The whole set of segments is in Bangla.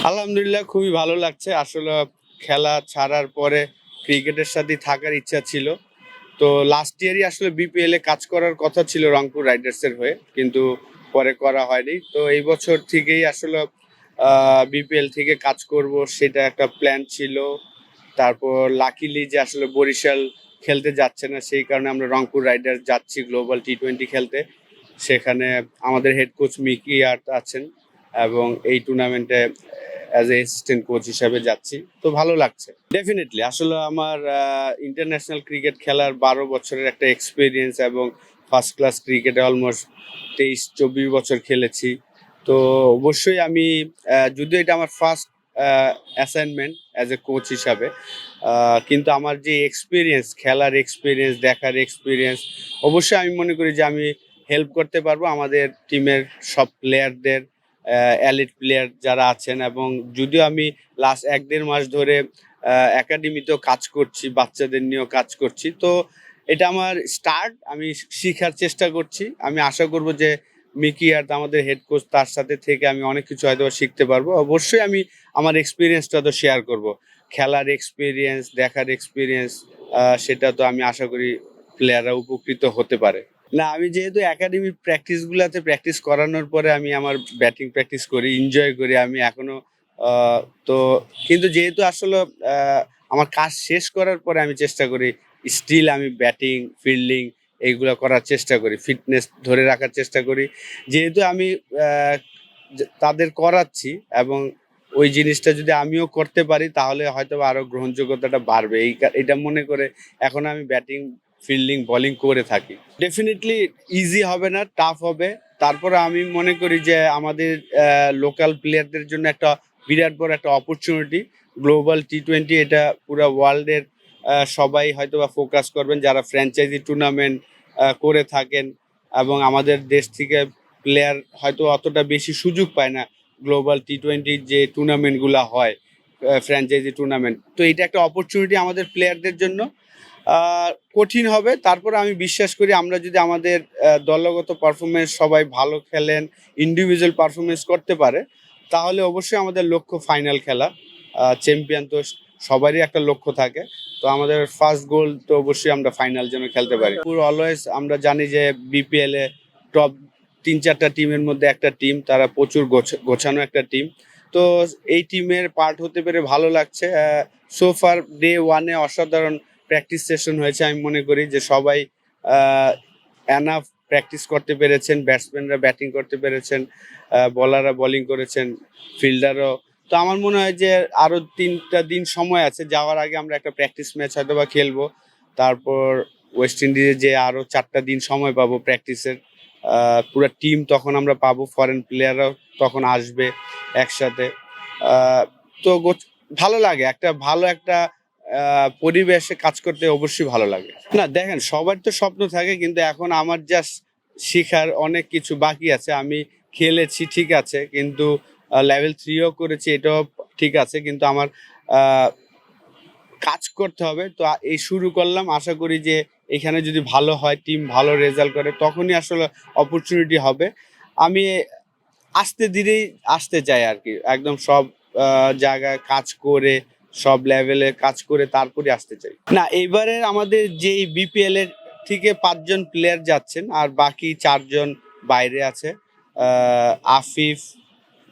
আলহামদুলিল্লাহ খুবই ভালো লাগছে। আসলে খেলা ছাড়ার পরে ক্রিকেটের সাথে থাকার ইচ্ছা ছিল। তো লাস্ট ইয়ারই আসলে বিপিএল এ কাজ করার কথা ছিল রংপুর রাইডার্সের হয়ে, কিন্তু পরে করা হয়নি। তো এই বছর থেকেই আসলে বিপিএল থেকে কাজ করব সেটা একটা প্ল্যান ছিল। তারপর লাকিলি যে আসলে বরিশাল খেলতে যাচ্ছে না, সেই কারণে আমরা রংপুর রাইডার্স যাচ্ছি গ্লোবাল টি-20 খেলতে। সেখানে আমাদের হেড কোচ মিকি আর্ট আছেন এবং এই টুর্নামেন্টে অ্যাজ এ অ্যাসিস্ট্যান্ট কোচ হিসাবে যাচ্ছি। তো ভালো লাগছে ডেফিনেটলি। আসলে আমার ইন্টারন্যাশনাল ক্রিকেট খেলার 12 বছরের একটা এক্সপিরিয়েন্স এবং ফার্স্ট ক্লাস ক্রিকেটে অলমোস্ট 23-24 বছর খেলেছি। তো অবশ্যই আমি যদিও এটা আমার first assignment as a coach হিসাবে, কিন্তু আমার যে এক্সপিরিয়েন্স, খেলার এক্সপিরিয়েন্স, দেখার এক্সপিরিয়েন্স, অবশ্যই আমি মনে করি যে আমি হেল্প করতে পারবো আমাদের টিমের সব প্লেয়ারদের, এলিট প্লেয়ার যারা আছেন। এবং যদিও আমি লাস্ট 1-1.5 মাস ধরে একাডেমিতেও কাজ করছি, বাচ্চাদের নিয়েও কাজ করছি। তো এটা আমার স্টার্ট, আমি শিখার চেষ্টা করছি। আমি আশা করব যে মিকি আর আমাদের হেড কোচ, তার সাথে থেকে আমি অনেক কিছু হয়তো শিখতে পারবো। অবশ্যই আমি আমার এক্সপিরিয়েন্সটা তো শেয়ার করব, খেলার এক্সপিরিয়েন্স, দেখার এক্সপিরিয়েন্স। সেটা তো আমি আশা করি প্লেয়াররা উপকৃত হতে পারে। না, আমি যেহেতু একাডেমি প্র্যাকটিসগুলোতে প্র্যাকটিস করানোর পরে আমি আমার ব্যাটিং প্র্যাকটিস করি, এনজয় করি আমি এখনো। তো কিন্তু যেহেতু আসলে আমার কাজ শেষ করার পরে আমি চেষ্টা করি স্টিল আমি ব্যাটিং, ফিল্ডিং এইগুলো করার চেষ্টা করি, ফিটনেস ধরে রাখার চেষ্টা করি। যেহেতু আমি তাদের করাচ্ছি এবং ওই জিনিসটা যদি আমিও করতে পারি তাহলে হয়তো আরো গ্রহণযোগ্যতাটা বাড়বে। এটা মনে করে এখন আমি ব্যাটিং, ফিল্ডিং, বোলিং করে থাকি। ডেফিনেটলি ইজি হবে না, টাফ হবে। তারপরে আমি মনে করি যে আমাদের লোকাল প্লেয়ারদের জন্য একটা বিরাট বড় একটা অপরচুনিটি গ্লোবাল টি-20। এটা পুরো ওয়ার্ল্ডের সবাই হয়তো বা ফোকাস করবেন যারা ফ্র্যাঞ্চাইজি টুর্নামেন্ট করে থাকেন, এবং আমাদের দেশ থেকে প্লেয়ার হয়তো অতটা বেশি সুযোগ পায় না গ্লোবাল টি-20 যে টুর্নামেন্টগুলো হয়, ফ্র্যাঞ্চাইজি টুর্নামেন্ট। তো এটা একটা অপরচুনিটি আমাদের প্লেয়ারদের জন্য। কঠিন হবে, তারপরে আমি বিশ্বাস করি আমরা যদি আমাদের দলগত পারফরমেন্স সবাই ভালো খেলেন, ইন্ডিভিজুয়াল পারফরমেন্স করতে পারে, তাহলে অবশ্যই আমাদের লক্ষ্য ফাইনাল খেলা। চ্যাম্পিয়ন তো সবারই একটা লক্ষ্য থাকে। তো আমাদের ফার্স্ট গোল তো অবশ্যই আমরা ফাইনাল যেন খেলতে পারি। পুরো অলওয়েজ আমরা জানি যে বিপিএল এ টপ 3-4টা টিমের মধ্যে একটা টিম, তারা প্রচুর গোছানো একটা টিম। তো এই টিমের পার্ট হতে পেরে ভালো লাগছে। সোফার ডে ওয়ানে অসাধারণ প্র্যাকটিস সেশন হয়েছে। আমি মনে করি যে সবাই এনাফ প্র্যাকটিস করতে পেরেছেন, ব্যাটসম্যানরা ব্যাটিং করতে পেরেছেন, বলাররা বোলিং করেছেন, ফিল্ডারও। তো আমার মনে হয় যে আরো 3টা দিন সময় আছে, যাওয়ার আগে আমরা একটা প্র্যাকটিস ম্যাচ হয়তো বা খেলবো। তারপর ওয়েস্ট ইন্ডিজে যে আরো 4টা দিন সময় পাবো প্র্যাকটিসের। পুরো টিম তখন আমরা পাবো, ফরেন প্লেয়াররাও তখন আসবে একসাথে। তো ভালো লাগে, একটা ভালো একটা পরিবেশে কাজ করতে অবশ্যই ভালো লাগে। না দেখেন, সবার তো স্বপ্ন থাকে, কিন্তু এখন আমার জাস্ট শেখার অনেক কিছু বাকি আছে। আমি খেলেছি ঠিক আছে, কিন্তু লেভেল 3ও করেছি, এটাও ঠিক আছে, কিন্তু আমার কাজ করতে হবে। তো এই শুরু করলাম, আশা করি যে এখানে যদি ভালো হয়, টিম ভালো রেজাল্ট করে, তখনই আসলে অপরচুনিটি হবে। আমি আস্তে ধীরেই আসতে চাই আর কি, একদম সব জায়গায় কাজ করে, সব লেভেলে কাজ করে তারপরে আসতে চাই। না, এবারে আমাদের যেই বিপিএল এর থেকে 5জন প্লেয়ার যাচ্ছেন আর বাকি 4জন বাইরে আছে। আফিফ,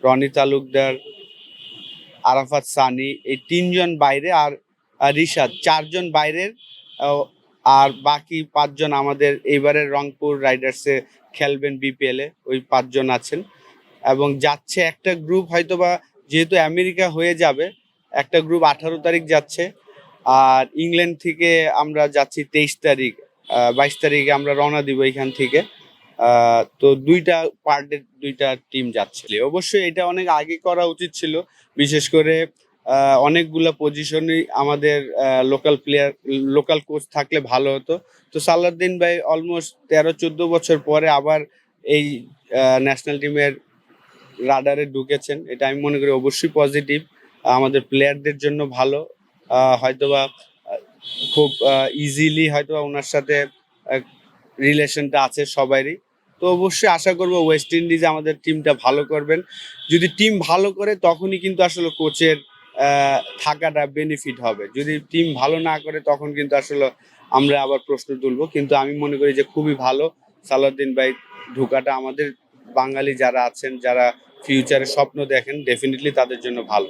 রনি তালুকদার, আরাফাত সানি, এই 3জন বাইরে, আর রিশাদ, 4জন বাইরের। আহ, আর বাকি 5জন আমাদের এইবারের রংপুর রাইডার্সে খেলবেন বিপিএল এ, ওই 5জন আছেন। এবং যাচ্ছে একটা গ্রুপ হয়তোবা, যেহেতু আমেরিকা হয়ে যাবে, একটা গ্রুপ 18 তারিখ যাচ্ছে। আর ইংল্যান্ড থেকে আমরা যাচ্ছি 23 তারিখ, 22 তারিখে আমরা রওনা দিব এখান থেকে। তো দুইটা পার্টের দুইটা টিম যাচ্ছে। অবশ্যই এটা অনেক আগে করা উচিত ছিল, বিশেষ করে অনেকগুলা পজিশনই আমাদের লোকাল প্লেয়ার, লোকাল কোচ থাকলে ভালো হতো। তো সালাউদ্দিন ভাই অলমোস্ট 13-14 বছর পরে আবার এই ন্যাশনাল টিমের রাডারে ঢুকেছেন, এটা আমি মনে করি অবশ্যই পজিটিভ, আমাদের প্লেয়ারদের জন্য ভালো। হয়তোবা খুব ইজিলি হয়তোবা ওনার সাথে রিলেশনটা আছে সবারই। তো অবশ্যই আশা করব ওয়েস্ট ইন্ডিজে আমাদের টিমটা ভালো করবেন। যদি টিম ভালো করে তখনই কিন্তু আসলে কোচের থাকাটা বেনিফিট হবে। যদি টিম ভালো না করে তখন কিন্তু আসলে আমরা আবার প্রশ্ন তুলবো। কিন্তু আমি মনে করি যে খুবই ভালো সালাউদ্দিন ভাই ঢোকাটা আমাদের বাঙালি যারা আছেন, যারা ফিউচারে স্বপ্ন দেখেন, ডেফিনিটলি তাদের জন্য ভালো।